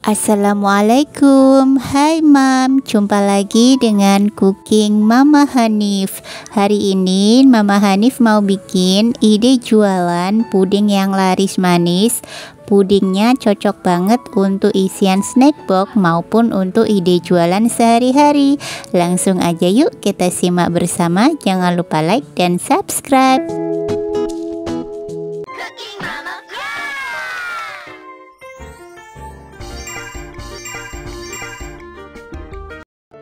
Assalamualaikum, hai Mam, jumpa lagi dengan Cooking Mama Hanif. Hari ini Mama Hanif mau bikin ide jualan puding yang laris manis. Pudingnya cocok banget untuk isian snack box maupun untuk ide jualan sehari-hari. Langsung aja yuk kita simak bersama, jangan lupa like dan subscribe.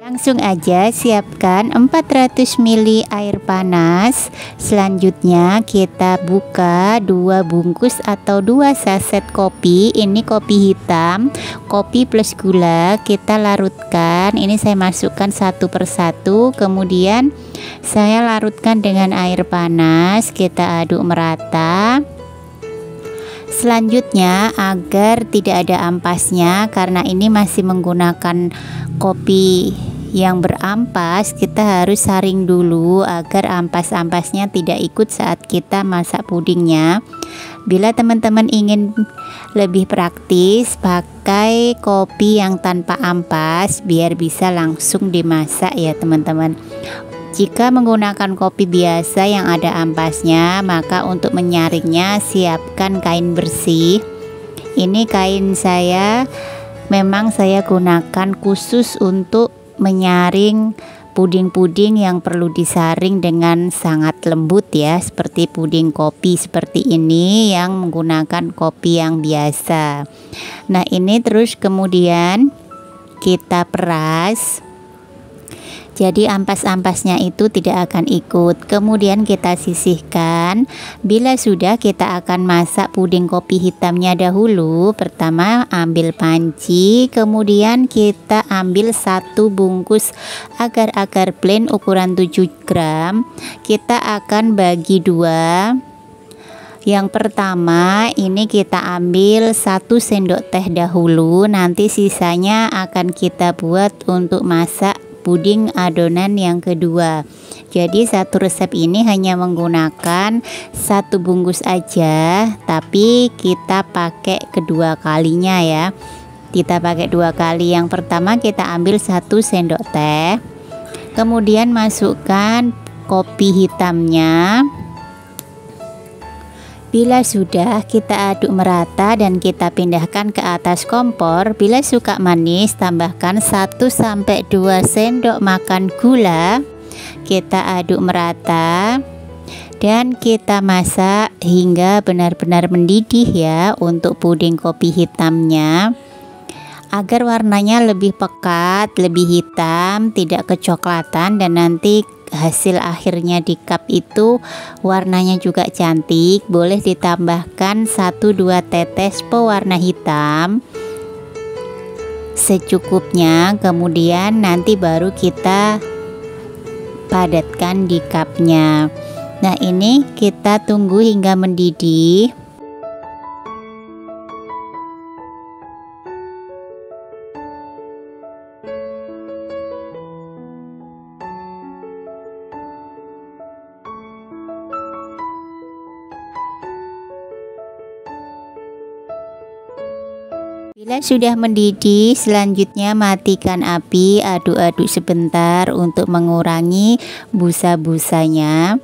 Langsung aja siapkan 400 ml air panas. Selanjutnya kita buka 2 bungkus atau 2 saset kopi. Ini kopi hitam, kopi plus gula. Kita larutkan. Ini saya masukkan satu persatu. Kemudian saya larutkan dengan air panas. Kita aduk merata. Selanjutnya, agar tidak ada ampasnya, karena ini masih menggunakan kopi yang berampas, kita harus saring dulu agar ampas-ampasnya tidak ikut saat kita masak pudingnya. Bila teman-teman ingin lebih praktis, pakai kopi yang tanpa ampas biar bisa langsung dimasak ya teman-teman. Jika menggunakan kopi biasa yang ada ampasnya, maka untuk menyaringnya siapkan kain bersih. Ini kain saya memang saya gunakan khusus untuk menyaring puding-puding yang perlu disaring dengan sangat lembut ya, seperti puding kopi seperti ini yang menggunakan kopi yang biasa. Nah, ini terus kemudian kita peras. Jadi ampas-ampasnya itu tidak akan ikut. Kemudian kita sisihkan. Bila sudah, kita akan masak puding kopi hitamnya dahulu. Pertama ambil panci, kemudian kita ambil 1 bungkus agar-agar plain ukuran 7 gram. Kita akan bagi 2. Yang pertama ini kita ambil 1 sendok teh dahulu. Nanti sisanya akan kita buat untuk masak puding adonan yang kedua. Jadi satu resep ini hanya menggunakan 1 bungkus aja, tapi kita pakai kedua kalinya ya. Kita pakai 2 kali. Yang pertama kita ambil 1 sendok teh, kemudian masukkan kopi hitamnya. Bila sudah, kita aduk merata dan kita pindahkan ke atas kompor. Bila suka manis, tambahkan 1-2 sendok makan gula. Kita aduk merata dan kita masak hingga benar-benar mendidih ya untuk puding kopi hitamnya, agar warnanya lebih pekat, lebih hitam, tidak kecoklatan, dan nanti hasil akhirnya di cup itu warnanya juga cantik. Boleh ditambahkan 1-2 tetes pewarna hitam secukupnya. Kemudian nanti baru kita padatkan di cupnya. Nah, ini kita tunggu hingga mendidih. Bila sudah mendidih, selanjutnya matikan api, aduk-aduk sebentar untuk mengurangi busa-busanya.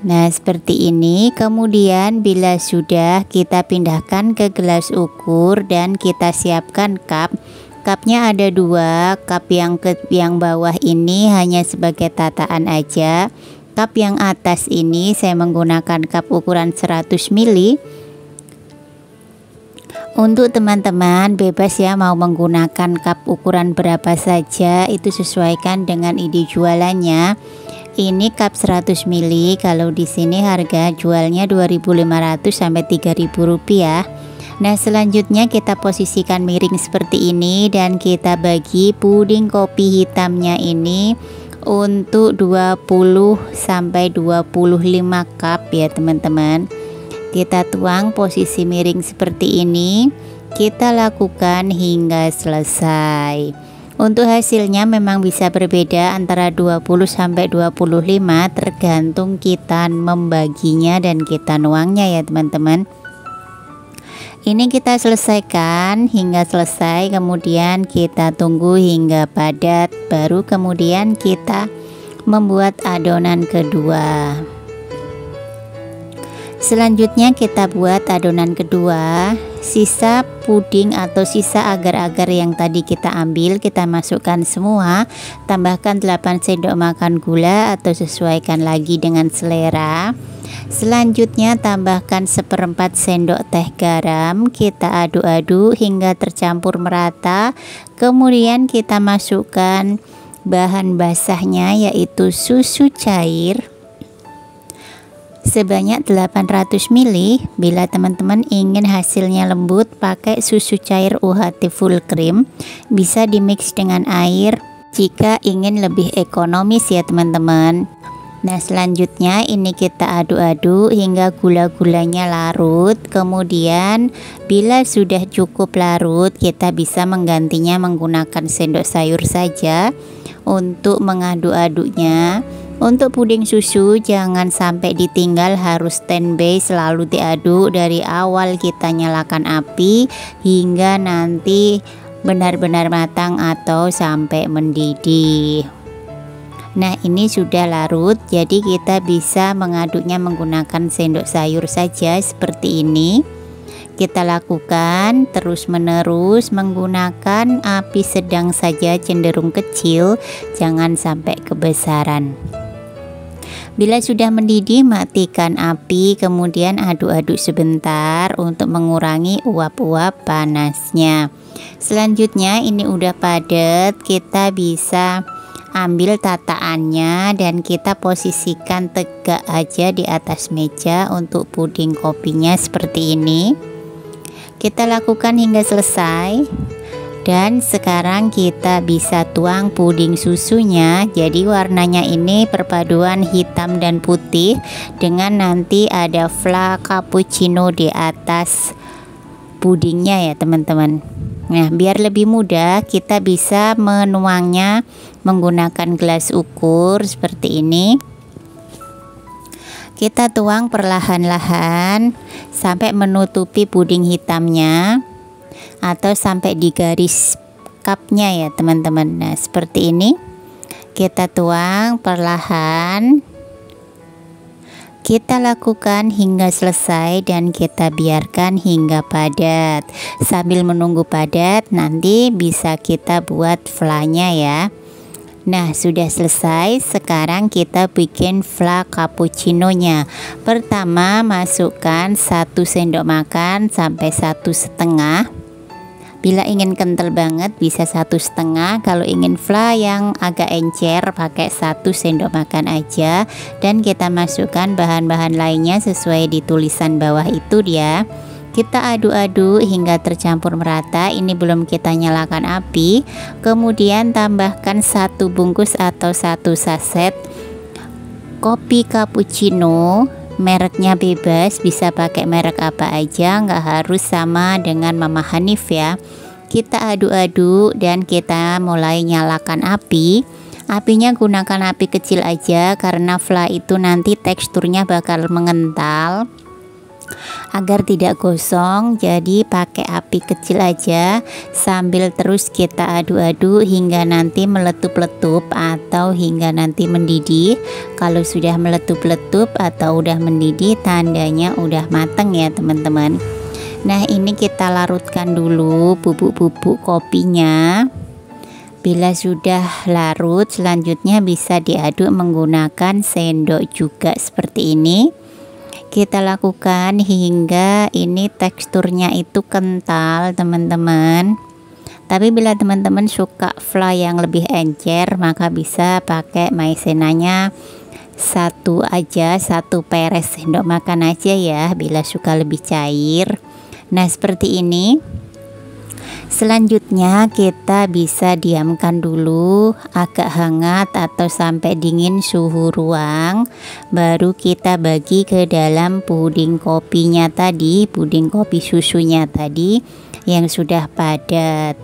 Nah, seperti ini. Kemudian bila sudah, kita pindahkan ke gelas ukur dan kita siapkan cup. Cupnya ada 2, cup yang bawah ini hanya sebagai tataan aja. Cup yang atas ini saya menggunakan cup ukuran 100 ml. Untuk teman-teman bebas ya mau menggunakan cup ukuran berapa saja, itu sesuaikan dengan ide jualannya. Ini cup 100 ml, kalau di sini harga jualnya 2.500 sampai 3.000 rupiah. Nah, selanjutnya kita posisikan miring seperti ini dan kita bagi puding kopi hitamnya ini untuk 20 sampai 25 cup ya teman-teman. Kita tuang posisi miring seperti ini. Kita lakukan hingga selesai. Untuk hasilnya memang bisa berbeda antara 20 sampai 25 tergantung kita membaginya dan kita nuangnya ya teman-teman. Ini kita selesaikan hingga selesai, kemudian kita tunggu hingga padat, baru kemudian kita membuat adonan kedua. Selanjutnya kita buat adonan kedua. Sisa puding atau sisa agar-agar yang tadi kita ambil, kita masukkan semua. Tambahkan 8 sendok makan gula atau sesuaikan lagi dengan selera. Selanjutnya tambahkan 1/4 sendok teh garam. Kita aduk-aduk hingga tercampur merata. Kemudian kita masukkan bahan basahnya, yaitu susu cair sebanyak 800 ml. Bila teman-teman ingin hasilnya lembut, pakai susu cair UHT full cream. Bisa dimix dengan air jika ingin lebih ekonomis ya teman-teman. Nah, selanjutnya ini kita aduk-aduk hingga gula-gulanya larut. Kemudian bila sudah cukup larut, kita bisa menggantinya menggunakan sendok sayur saja untuk mengaduk-aduknya. Untuk puding susu jangan sampai ditinggal, harus standby, selalu diaduk dari awal kita nyalakan api hingga nanti benar-benar matang atau sampai mendidih. Nah, ini sudah larut, jadi kita bisa mengaduknya menggunakan sendok sayur saja seperti ini. Kita lakukan terus-menerus menggunakan api sedang saja, cenderung kecil, jangan sampai kebesaran. Bila sudah mendidih, matikan api, kemudian aduk-aduk sebentar untuk mengurangi uap-uap panasnya. Selanjutnya ini udah padat, kita bisa ambil tataannya dan kita posisikan tegak aja di atas meja untuk puding kopinya seperti ini. Kita lakukan hingga selesai. Dan sekarang kita bisa tuang puding susunya. Jadi warnanya ini perpaduan hitam dan putih dengan nanti ada fla cappuccino di atas pudingnya ya teman-teman. Nah, biar lebih mudah kita bisa menuangnya menggunakan gelas ukur seperti ini. Kita tuang perlahan-lahan sampai menutupi puding hitamnya atau sampai di garis cupnya ya teman-teman. Nah, seperti ini kita tuang perlahan. Kita lakukan hingga selesai dan kita biarkan hingga padat. Sambil menunggu padat, nanti bisa kita buat flanya ya. Nah, sudah selesai. Sekarang kita bikin fla cappuccino-nya. Pertama, masukkan 1 sendok makan sampai 1,5. Bila ingin kental banget bisa 1,5. Kalau ingin fla yang agak encer, pakai 1 sendok makan aja. Dan kita masukkan bahan-bahan lainnya sesuai di tulisan bawah itu dia. Kita aduk-aduk hingga tercampur merata. Ini belum kita nyalakan api. Kemudian tambahkan 1 bungkus atau 1 saset kopi cappuccino. Mereknya bebas, bisa pakai merek apa aja, nggak harus sama dengan Mama Hanif ya. Kita aduk-aduk dan kita mulai nyalakan api. Apinya gunakan api kecil aja karena fla itu nanti teksturnya bakal mengental. Agar tidak gosong, jadi pakai api kecil aja sambil terus kita aduk-aduk hingga nanti meletup-letup atau hingga nanti mendidih. Kalau sudah meletup-letup atau udah mendidih, tandanya udah mateng ya teman-teman. Nah, ini kita larutkan dulu bubuk-bubuk kopinya. Bila sudah larut, selanjutnya bisa diaduk menggunakan sendok juga seperti ini. Kita lakukan hingga ini teksturnya itu kental teman-teman. Tapi bila teman-teman suka fla yang lebih encer, maka bisa pakai maizenanya 1 aja, 1 peres sendok makan aja ya, bila suka lebih cair. Nah, seperti ini. Selanjutnya kita bisa diamkan dulu agak hangat atau sampai dingin suhu ruang. Baru kita bagi ke dalam puding kopinya tadi, puding kopi susunya tadi yang sudah padat.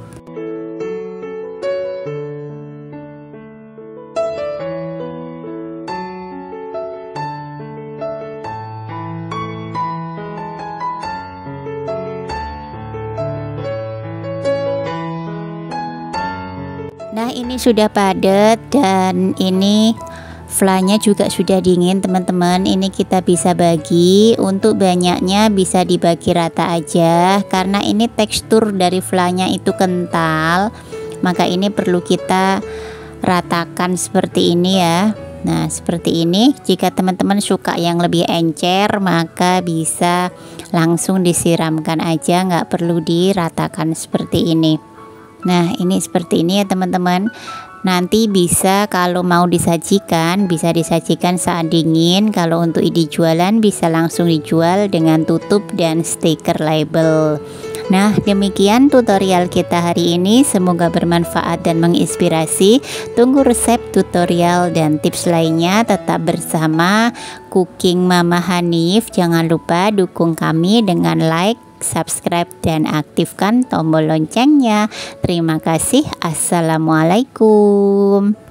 Nah, ini sudah padat dan ini flanya juga sudah dingin teman-teman. Ini kita bisa bagi, untuk banyaknya bisa dibagi rata aja karena ini tekstur dari flanya itu kental, maka ini perlu kita ratakan seperti ini ya. Nah, seperti ini. Jika teman-teman suka yang lebih encer, maka bisa langsung disiramkan aja, nggak perlu diratakan seperti ini. Nah, ini seperti ini ya teman-teman. Nanti bisa kalau mau disajikan, bisa disajikan saat dingin. Kalau untuk ide jualan bisa langsung dijual dengan tutup dan stiker label. Nah, demikian tutorial kita hari ini, semoga bermanfaat dan menginspirasi. Tunggu resep, tutorial, dan tips lainnya tetap bersama Cooking Mama Hanif. Jangan lupa dukung kami dengan like, subscribe, dan aktifkan tombol loncengnya. Terima kasih. Assalamualaikum.